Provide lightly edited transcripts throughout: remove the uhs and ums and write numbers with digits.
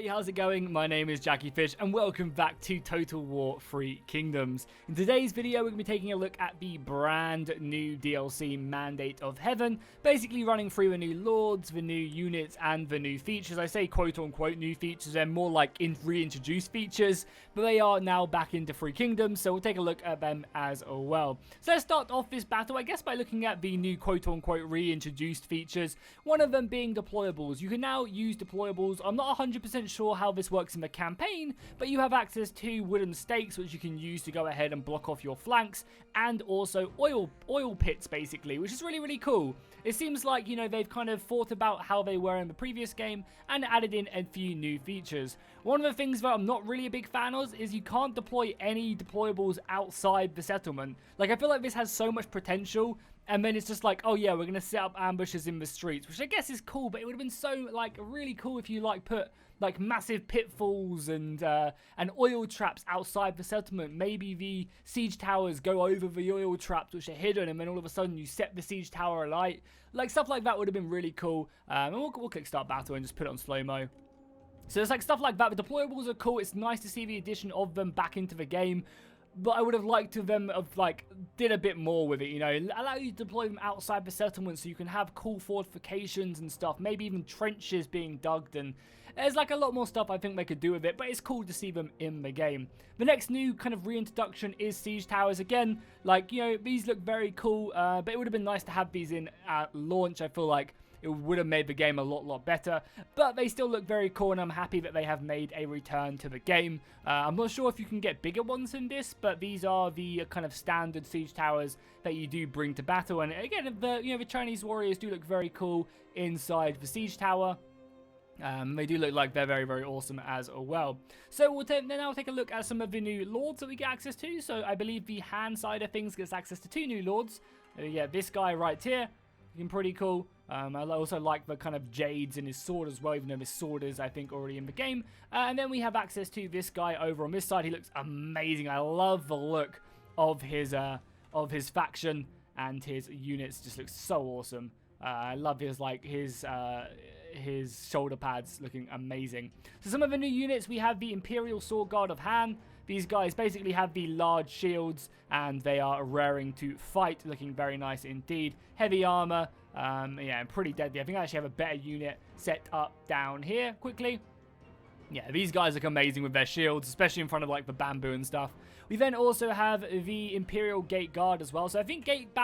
Hey, how's it going? My name is Jackie Fish and welcome back to Total War 3 Kingdoms. In today's video, we're going to be taking a look at the brand new DLC Mandate of Heaven, basically running through the new lords, the new units, and the new features. I say quote-unquote new features, they're more like reintroduced features, but they are now back into 3 Kingdoms, so we'll take a look at them as well. So let's start off this battle, I guess, by looking at the new quote-unquote reintroduced features, one of them being deployables. You can now use deployables. I'm not 100% sure how this works in the campaign, but you have access to wooden stakes which you can use to go ahead and block off your flanks, and also oil pits basically, which is really cool. It seems like, you know, they've kind of thought about how they were in the previous game and added in a few new features. One of the things that I'm not really a big fan of is you can't deploy any deployables outside the settlement. Like, I feel like this has so much potential, and then it's just like, oh yeah, we're going to set up ambushes in the streets, which I guess is cool, but it would have been so, like, really cool if you, like, put, like, massive pitfalls and oil traps outside the settlement. Maybe the siege towers go over the oil traps, which are hidden, and then all of a sudden you set the siege tower alight. Like, stuff like that would have been really cool. And we'll click start battle and just put it on slow-mo. So it's like stuff like that. The deployables are cool. It's nice to see the addition of them back into the game. But I would have liked to them have, like, did a bit more with it, you know. Allow you to deploy them outside the settlement so you can have cool fortifications and stuff. Maybe even trenches being dug, and there's, like, a lot more stuff I think they could do with it. But it's cool to see them in the game. The next new kind of reintroduction is siege towers. Again, like, you know, these look very cool. But it would have been nice to have these in at launch. I feel like it would have made the game a lot better, but they still look very cool, and I'm happy that they have made a return to the game. I'm not sure if you can get bigger ones than this, but these are the kind of standard siege towers that you do bring to battle. And again, the Chinese warriors do look very cool inside the siege tower. They do look like they're very awesome as well. So we'll now take a look at some of the new lords that we get access to. So I believe the Han side of things gets access to 2 new lords. Yeah, this guy right here, looking pretty cool. I also like the kind of jades in his sword as well, even though his sword is, I think, already in the game. And then we have access to this guy over on this side. He looks amazing. I love the look of his faction, and his units just look so awesome. I love his shoulder pads looking amazing. So some of the new units, we have the Imperial Sword Guard of Han. These guys basically have the large shields, and they are raring to fight, looking very nice indeed. Heavy armor, yeah, pretty deadly. I think I actually have a better unit set up down here quickly. Yeah, these guys look amazing with their shields, especially in front of, like, the bamboo and stuff. We then also have the Imperial Gate Guard as well. So I think gate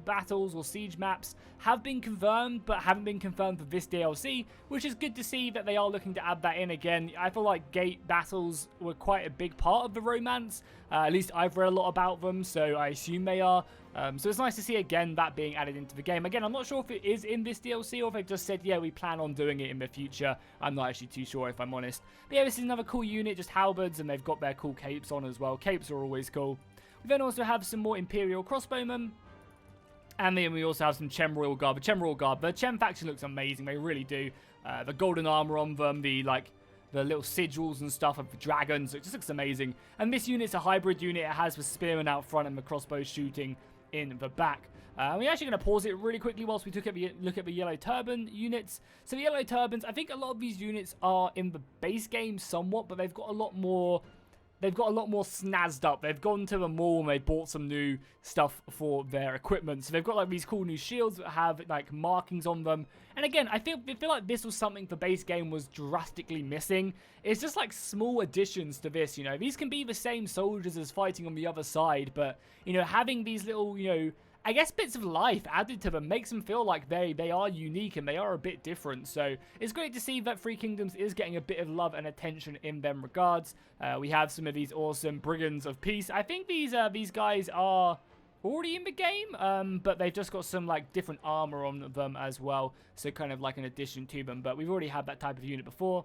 battles or siege maps have been confirmed, but haven't been confirmed for this DLC, which is good to see that they are looking to add that in again. I feel like gate battles were quite a big part of the romance. At least I've read a lot about them, so I assume they are. So it's nice to see, again, that being added into the game. Again, I'm not sure if it is in this DLC or if they've just said, yeah, we plan on doing it in the future. I'm not actually too sure, if I'm honest. But yeah, this is another cool unit, just halberds, and they've got their cool capes on as well. Capes are always cool. We then also have some more Imperial crossbowmen. And then we also have some Chem Royal Guard. The Chem faction looks amazing. They really do. The golden armor on them, the little sigils and stuff of the dragons. It just looks amazing. And this unit's a hybrid unit. It has the spearmen out front and the crossbow shooting in the back. We're actually going to pause it really quickly whilst we look at the yellow turban units. So the yellow turbans, I think a lot of these units are in the base game somewhat, but they've got a lot more snazzed up. They've gone to the mall and they bought some new stuff for their equipment. So they've got, like, these cool new shields that have, like, markings on them. And again, I feel like this was something the base game was drastically missing. It's just, like, small additions to this, you know. These can be the same soldiers as fighting on the other side, but, you know, having these little, you know, I guess bits of life added to them makes them feel like they are unique and they are a bit different. So it's great to see that 3 Kingdoms is getting a bit of love and attention in them regards. We have some of these awesome Brigands of Peace. I think these guys are already in the game, but they've just got some, like, different armor on them as well. So kind of like an addition to them, but we've already had that type of unit before.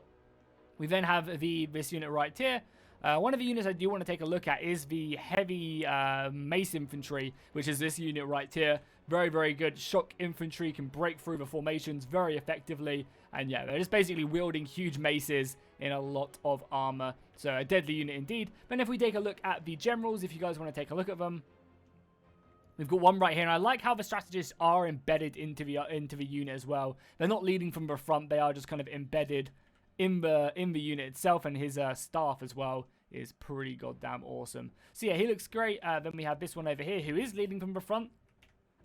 We then have this unit right here. One of the units I do want to take a look at is the heavy mace infantry, which is this unit right here. Very good. Shock infantry, can break through the formations very effectively. And yeah, they're just basically wielding huge maces in a lot of armor. So a deadly unit indeed. Then if we take a look at the generals, if you guys want to take a look at them, we've got one right here, and I like how the strategists are embedded into the unit as well. They're not leading from the front. They are just kind of embedded in the unit itself, and his staff as well is pretty goddamn awesome. So yeah, he looks great. Then we have this one over here who is leading from the front.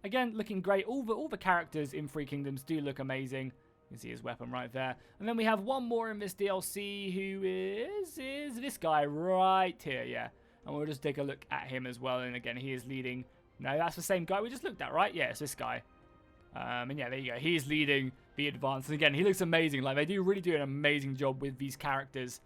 Again, looking great. All the characters in Three Kingdoms do look amazing. You can see his weapon right there. And then we have one more in this DLC who is this guy right here, yeah. And we'll just take a look at him as well. And again, he is leading. No, that's the same guy we just looked at, right? Yeah, it's this guy. And yeah, there you go. He's leading the advance. And again, he looks amazing. Like, they really do an amazing job with these characters.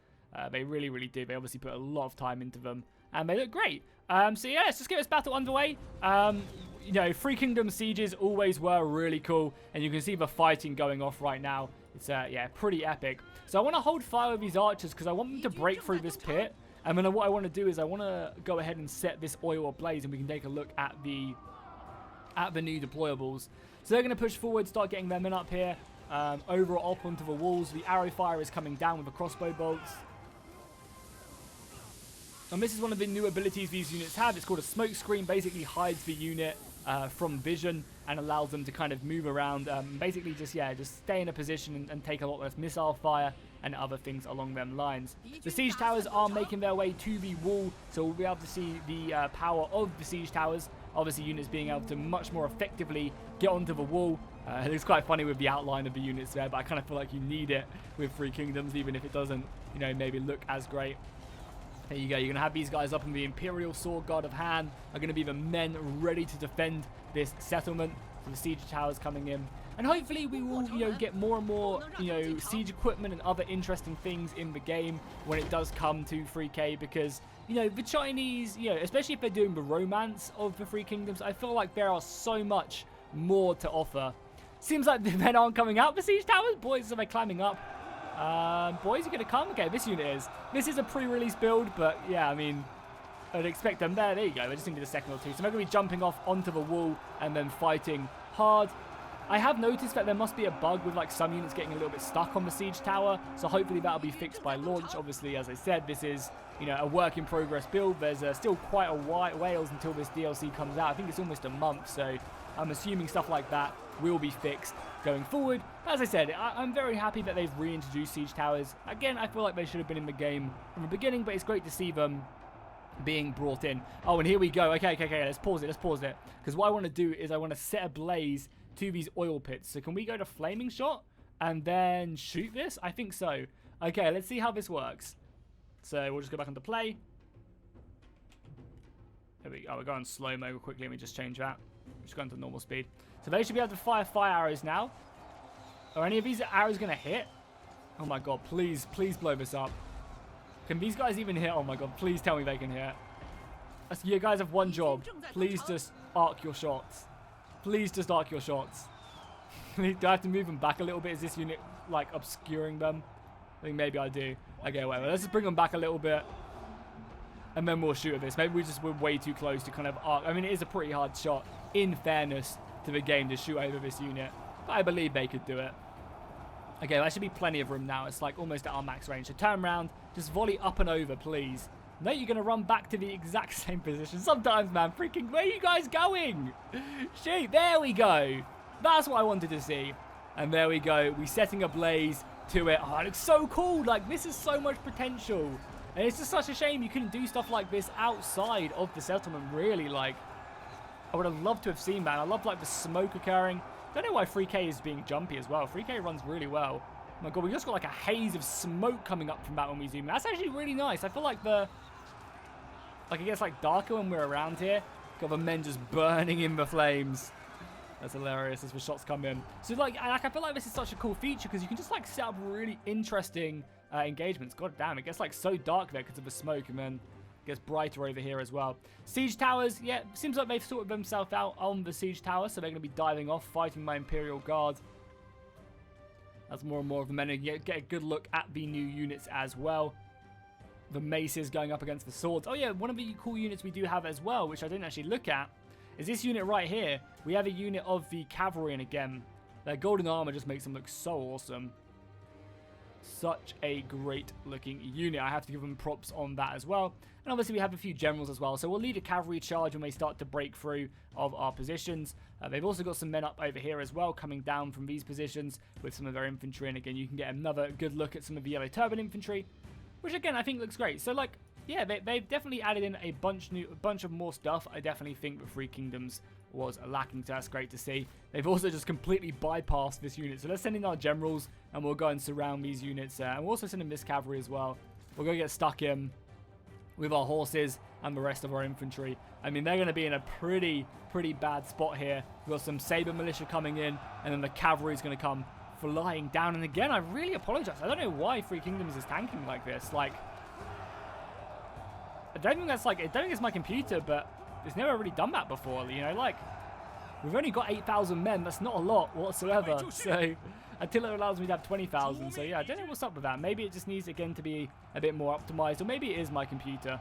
They really, really do. They obviously put a lot of time into them. And they look great. So yeah, let's just get this battle underway. You know, Three Kingdom sieges always were really cool, and you can see the fighting going off right now. It's yeah, pretty epic. So I want to hold fire with these archers because I want them to break through this pit. And then what I want to do is I want to go ahead and set this oil ablaze, and we can take a look at the new deployables. So they're going to push forward, start getting their men up here, over up onto the walls. The arrow fire is coming down with the crossbow bolts. And this is one of the new abilities these units have. It's called a smoke screen. Basically hides the unit from vision and allows them to kind of move around. Basically just stay in a position and take a lot less missile fire and other things along them lines. The siege towers are making their way to the wall, so we'll be able to see the power of the siege towers. Obviously, units being able to much more effectively get onto the wall. It looks quite funny with the outline of the units there, but I kind of feel like you need it with Three Kingdoms, even if it doesn't, you know, maybe look as great. There you go. You're going to have these guys up in the Imperial Sword Guard of Han. Are going to be the men ready to defend this settlement. So the siege towers coming in. And hopefully we will, you know, get more and more, you know, siege equipment and other interesting things in the game when it does come to 3K. Because, you know, the Chinese, you know, especially if they're doing the romance of the Three Kingdoms, I feel like there are so much more to offer. Seems like the men aren't coming out the siege towers. Boys, are they climbing up? Boys are going to come. Okay, this unit is. This is a pre-release build, but yeah, I mean, I'd expect them there. There you go. They just needed a second or two. So they're going to be jumping off onto the wall and then fighting hard. I have noticed that there must be a bug with like some units getting a little bit stuck on the siege tower. So hopefully that'll be fixed by launch. Obviously, as I said, this is, you know, a work in progress build. There's still quite a ways until this DLC comes out. I think it's almost a month. So I'm assuming stuff like that will be fixed going forward. As I said, I'm very happy that they've reintroduced siege towers. Again, I feel like they should have been in the game from the beginning, but it's great to see them being brought in. Oh, and here we go. Okay, let's pause it. Because what I want to do is I want to set ablaze to these oil pits. So can we go to flaming shot and then shoot this? I think so. Okay, let's see how this works. So we'll just go back into play. There we go. We're going slow-mo quickly. Let me just change that. Just go into normal speed. So they should be able to fire arrows now. Are any of these arrows going to hit? Oh my god, please blow this up. Can these guys even hit? Oh my god, please tell me they can hit. You guys have one job. Please just arc your shots. Please just arc your shots. Do I have to move them back a little bit? Is this unit, like, obscuring them? I think maybe I do. Okay, whatever. Let's just bring them back a little bit. And then we'll shoot at this. Maybe we're way too close to kind of arc. I mean, it is a pretty hard shot, in fairness to the game, to shoot over this unit. But I believe they could do it. Okay, there should be plenty of room now. It's like almost at our max range. So turn around. Just volley up and over, please. No, you're going to run back to the exact same position. Sometimes, man, freaking, where are you guys going? Shoot, there we go. That's what I wanted to see. And there we go. We're setting a blaze to it. Oh, it looks so cool. Like, this is so much potential. And it's just such a shame you couldn't do stuff like this outside of the settlement, really. Like, I would have loved to have seen that. I love, like, the smoke occurring. Don't know why 3K is being jumpy as well. 3K runs really well. Oh my god, we just got like a haze of smoke coming up from that when we zoom in. That's actually really nice. I feel like it gets like darker when we're around here. Got the men just burning in the flames. That's hilarious as the shots come in. So like I feel like this is such a cool feature because you can just like set up really interesting engagements. God damn, it gets like so dark there because of the smoke, and then it gets brighter over here as well. Siege towers, yeah, seems like they've sorted themselves out on the siege tower, so they're going to be diving off, fighting my Imperial Guard. As more and more of the men get a good look at the new units as well. The maces going up against the swords. Oh yeah, one of the cool units we do have as well, which I didn't actually look at, is this unit right here. We have a unit of the cavalry, and again, their golden armor just makes them look so awesome. Such a great looking unit. I have to give them props on that as well. And obviously we have a few generals as well. So we'll lead a cavalry charge when they start to break through of our positions. They've also got some men up over here as well, coming down from these positions with some of their infantry. And again, you can get another good look at some of the yellow turban infantry, which again, I think looks great. So like, yeah, they've definitely added in a bunch of more stuff. I definitely think the Three Kingdoms was lacking, so that's great to see. They've also just completely bypassed this unit. So let's send in our generals, and we'll go and surround these units. And we'll also send in this cavalry as well. We're going to get stuck in with our horses and the rest of our infantry. I mean, they're going to be in a pretty bad spot here. We've got some saber militia coming in, and then the cavalry is going to come flying down. And again, I really apologize. I don't know why Three Kingdoms is tanking like this. Like, I don't think it's my computer, but it's never really done that before, you know, like, we've only got 8,000 men, that's not a lot whatsoever, so, until it allows me to have 20,000, so yeah, I don't know what's up with that. Maybe it just needs, again, to be a bit more optimized, or maybe it is my computer.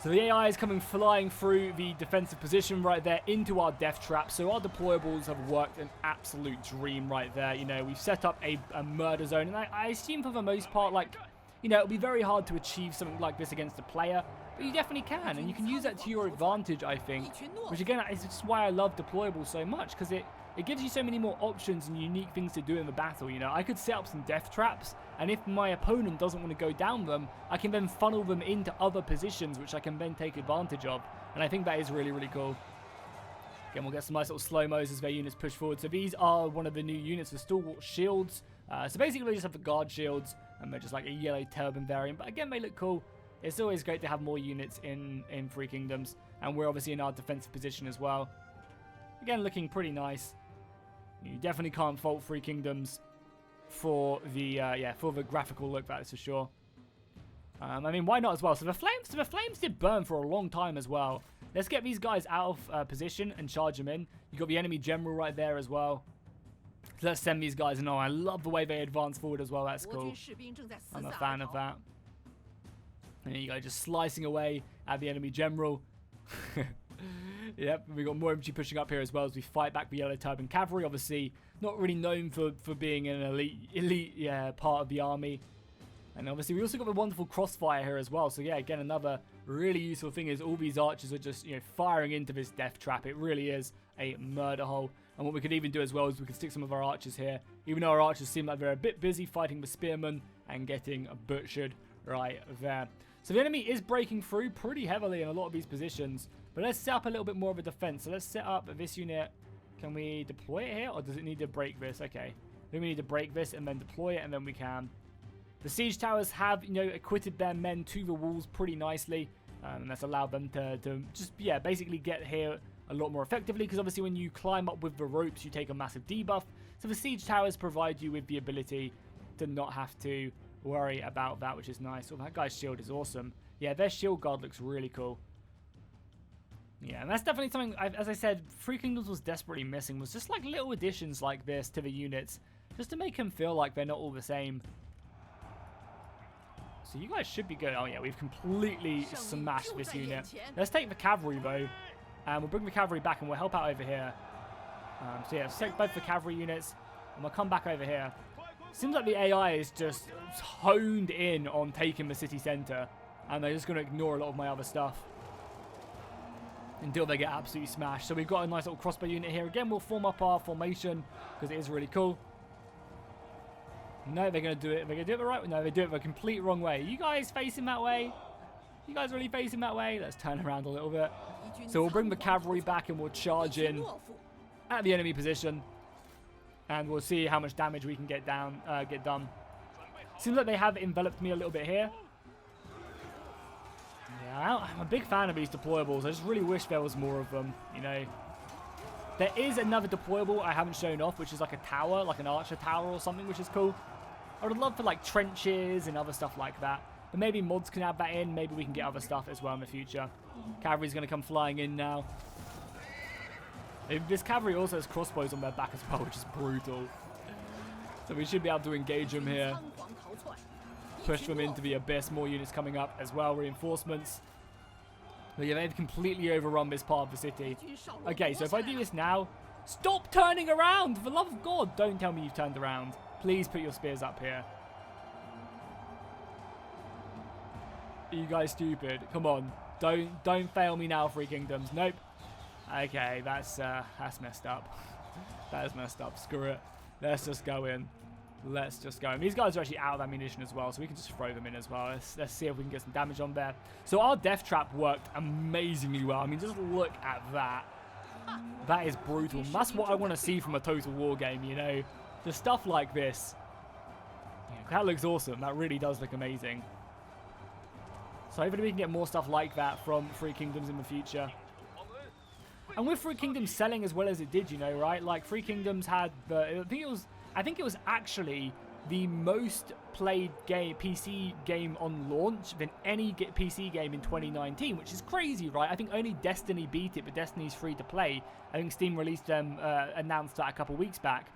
So the AI is coming flying through the defensive position right there into our death trap, so our deployables have worked an absolute dream right there. You know, we've set up a murder zone, and I assume for the most part, like, you know, it'll be very hard to achieve something like this against a player, but you definitely can, and you can use that to your advantage, I think, which again is just why I love deployable so much, because it gives you so many more options and unique things to do in the battle. You know, I could set up some death traps, and if my opponent doesn't want to go down them, I can then funnel them into other positions, which I can then take advantage of, and I think that is really cool. Again, we'll get some nice little slow-mos as their units push forward. So these are one of the new units, the Stalwart Shields. So basically, they just have the guard shields, and they're just like a yellow turban variant. But again, they look cool. It's always great to have more units in Three Kingdoms, and we're obviously in our defensive position as well. Again, looking pretty nice. You definitely can't fault Three Kingdoms for the for the graphical look, that is for sure. I mean, why not as well? So the flames did burn for a long time as well. Let's get these guys out of position and charge them in. You got the enemy general right there as well. So let's send these guys in. Oh, I love the way they advance forward as well. That's cool. I'm a fan of that. And there you go, just slicing away at the enemy general. Yep, we got more infantry pushing up here as well as we fight back the yellow turban cavalry. Obviously, not really known for being an elite part of the army. And obviously, we also got the wonderful crossfire here as well. So yeah, again, another really useful thing is all these archers are just, you know, firing into this death trap. It really is a murder hole. And what we could even do as well is we could stick some of our archers here, even though our archers seem like they're a bit busy fighting the spearmen and getting butchered right there. So the enemy is breaking through pretty heavily in a lot of these positions, but let's set up a little bit more of a defense. So let's set up this unit. Can we deploy it here, or does it need to break this? Okay, then we need to break this and then deploy it, and then we can. The siege towers have, you know, acquitted their men to the walls pretty nicely, and that's allowed them to just, yeah, basically get here a lot more effectively, because obviously when you climb up with the ropes, you take a massive debuff. So the siege towers provide you with the ability to not have to worry about that, which is nice. Oh, that guy's shield is awesome. Yeah, their shield guard looks really cool. Yeah, and that's definitely something, as I said, Three Kingdoms was desperately missing, was just like little additions like this to the units, just to make them feel like they're not all the same. So you guys should be good. Oh yeah, we've completely smashed this unit. Let's take the cavalry though, and we'll bring the cavalry back and we'll help out over here. So yeah, let's take both the cavalry units, and we'll come back over here. Seems like the AI is just honed in on taking the city center, and they're just going to ignore a lot of my other stuff until they get absolutely smashed. So we've got a nice little crossbow unit here. Again, we'll form up our formation because it is really cool. No, they're going to do it. They're going to do it the right way. No, they do it the complete wrong way. You guys facing that way? You guys really facing that way? Let's turn around a little bit. So we'll bring the cavalry back and we'll charge in at the enemy position. And we'll see how much damage we can get done. Seems like they have enveloped me a little bit here. Yeah, I'm a big fan of these deployables. I just really wish there was more of them, you know. There is another deployable I haven't shown off, which is like a tower, like an archer tower or something, which is cool. I would love for like trenches and other stuff like that. But maybe mods can add that in. Maybe we can get other stuff as well in the future. Cavalry's going to come flying in now. This cavalry also has crossbows on their back as well, which is brutal. So we should be able to engage them here. Push them into the abyss. More units coming up as well. Reinforcements. But yeah, they've completely overrun this part of the city. Okay, so if I do this now... Stop turning around! For the love of God, don't tell me you've turned around. Please put your spears up here. Are you guys stupid? Come on. Don't fail me now, Free Kingdoms. Nope. Okay, that's messed up. That is messed up. Screw it. Let's just go in. Let's just go in. These guys are actually out of ammunition as well, so we can just throw them in as well. Let's see if we can get some damage on there. So our death trap worked amazingly well. I mean, just look at that. That is brutal. And that's what I want to see from a Total War game, you know. Just stuff like this. Yeah, that looks awesome. That really does look amazing. So hopefully we can get more stuff like that from Free Kingdoms in the future. And with Free Kingdoms selling as well as it did, you know, right? Like, Free Kingdoms had the... I think it was actually the most played PC game on launch than any PC game in 2019, which is crazy, right? I think only Destiny beat it, but Destiny's free to play. I think Steam released them, announced that a couple weeks back,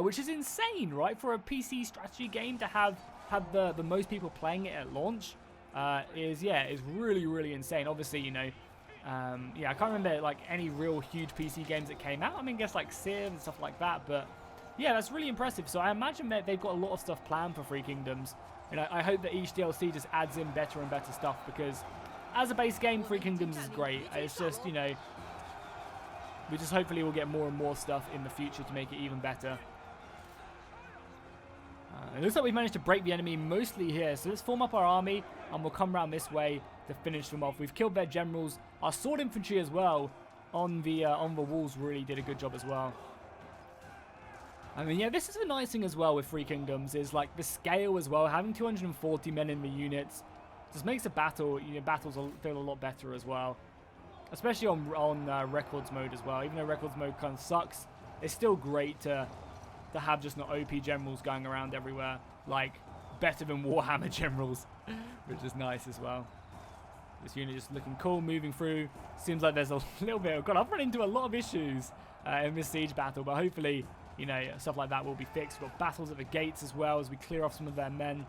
which is insane, right? For a PC strategy game to have the most people playing it at launch is really, really insane. Obviously, you know, yeah, I can't remember like any real huge PC games that came out. I mean, I guess like Civ and stuff like that, but yeah, that's really impressive. So I imagine that they've got a lot of stuff planned for Free Kingdoms. And I hope that each DLC just adds in better and better stuff, because as a base game, Free Kingdoms is great. It's just, you know, we just hopefully will get more and more stuff in the future to make it even better. It looks like we've managed to break the enemy mostly here. So let's form up our army and we'll come around this way to finish them off. We've killed their generals. Our sword infantry as well on the walls really did a good job as well. I mean, yeah, this is the nice thing as well with Free Kingdoms, is like the scale as well. Having 240 men in the units just makes the battle, you know, battles feel a lot better as well. Especially on records mode as well. Even though records mode kind of sucks, it's still great to have just not OP generals going around everywhere. Like, better than Warhammer generals, which is nice as well. This unit just looking cool, moving through. Seems like there's a little bit of... God, I've run into a lot of issues in this siege battle, but hopefully, you know, stuff like that will be fixed. We've got battles at the gates as well as we clear off some of their men.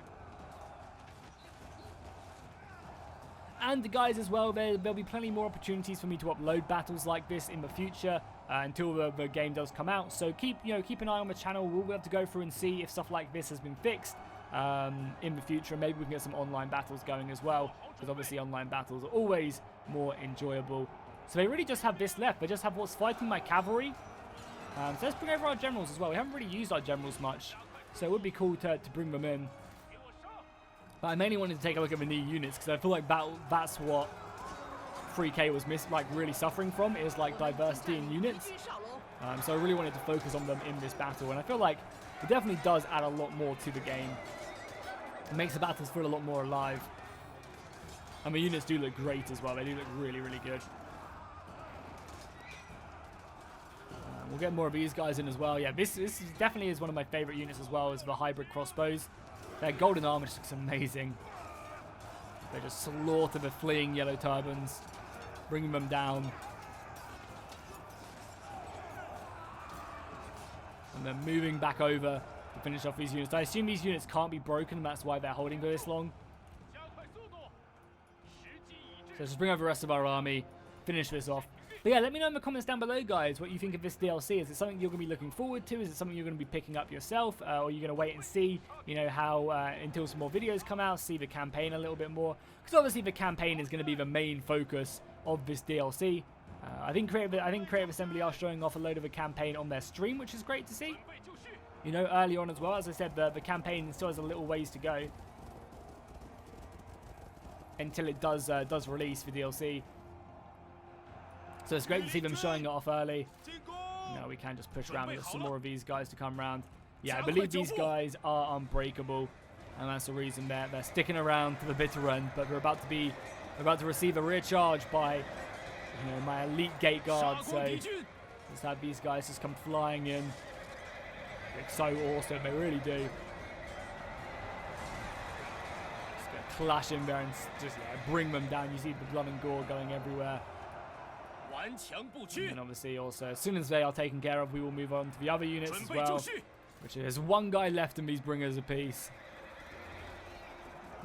And guys, as well, there'll be plenty more opportunities for me to upload battles like this in the future until the game does come out. So keep an eye on the channel. We'll be able to go through and see if stuff like this has been fixed in the future. Maybe we can get some online battles going as well, because obviously online battles are always more enjoyable. So they really just have this left. They just have what's fighting my cavalry. So let's bring over our generals as well. We haven't really used our generals much, so it would be cool to bring them in. But I mainly wanted to take a look at the new units, because I feel like that's what 3K was really suffering from, is like diversity in units. So I really wanted to focus on them in this battle, and I feel like it definitely does add a lot more to the game. It makes the battles feel a lot more alive. And the units do look great as well. They do look really, really good. We'll get more of these guys in as well. Yeah, this definitely is one of my favorite units as well, is the hybrid crossbows. Their golden armor just looks amazing. They just slaughter the fleeing yellow turbans, bringing them down. And then moving back over to finish off these units. I assume these units can't be broken, and that's why they're holding for this long. So let's just bring over the rest of our army, finish this off. But yeah, let me know in the comments down below, guys, what you think of this DLC. Is it something you're going to be looking forward to? Is it something you're going to be picking up yourself? Or are you going to wait and see, you know, how until some more videos come out, see the campaign a little bit more? Because obviously the campaign is going to be the main focus of this DLC. I think Creative Assembly are showing off a load of a campaign on their stream, which is great to see. You know, early on as well. As I said, the campaign still has a little ways to go until it does release for DLC. So it's great to see them showing it off early. Now we can just push around. We've got some more of these guys to come around. Yeah, I believe these guys are unbreakable, and that's the reason they're sticking around to the bitter end. But we're about to receive a rear charge by, you know, my elite gate guard. So let's have these guys just come flying in. It's so awesome, they really do. Just gonna clash in there and just bring them down. You see the blood and gore going everywhere. And obviously also, as soon as they are taken care of, we will move on to the other units as well, which is one guy left in these bringers apiece.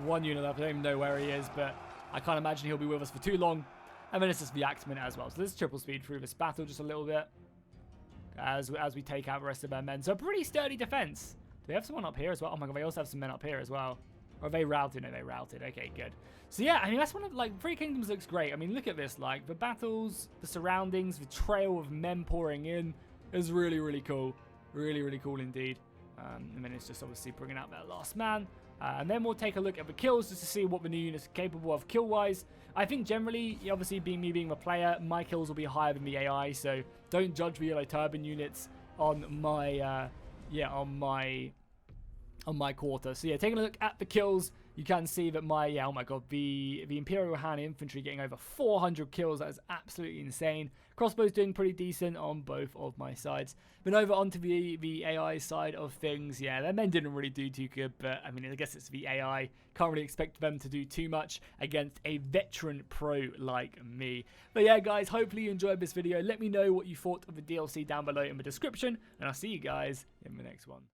One unit left. I don't even know where he is, but I can't imagine he'll be with us for too long. And then it's just the axemen as well. So let's triple speed through this battle just a little bit as we take out the rest of our men. So a pretty sturdy defense they have someone up here as well? Oh my god, they also have some men up here as well. Or are they routed? No, they routed. Okay, good. So yeah, I mean, that's one of, like, Three Kingdoms looks great. I mean, look at this. Like, the battles, the surroundings, the trail of men pouring in is really, really cool. Really, really cool indeed. And then it's just obviously bringing out that last man. And then we'll take a look at the kills just to see what the new units are capable of kill-wise. I think generally, obviously me being the player, my kills will be higher than the AI, so don't judge the Yellow Turban units on my, on my quarter. So yeah, taking a look at the kills, you can see that my, oh my god, the Imperial Han Infantry getting over 400 kills. That is absolutely insane. Crossbows doing pretty decent on both of my sides. But over onto the AI side of things, yeah, their men didn't really do too good, but I mean, I guess it's the AI. Can't really expect them to do too much against a veteran pro like me. But yeah, guys, hopefully you enjoyed this video. Let me know what you thought of the DLC down below in the description, and I'll see you guys in the next one.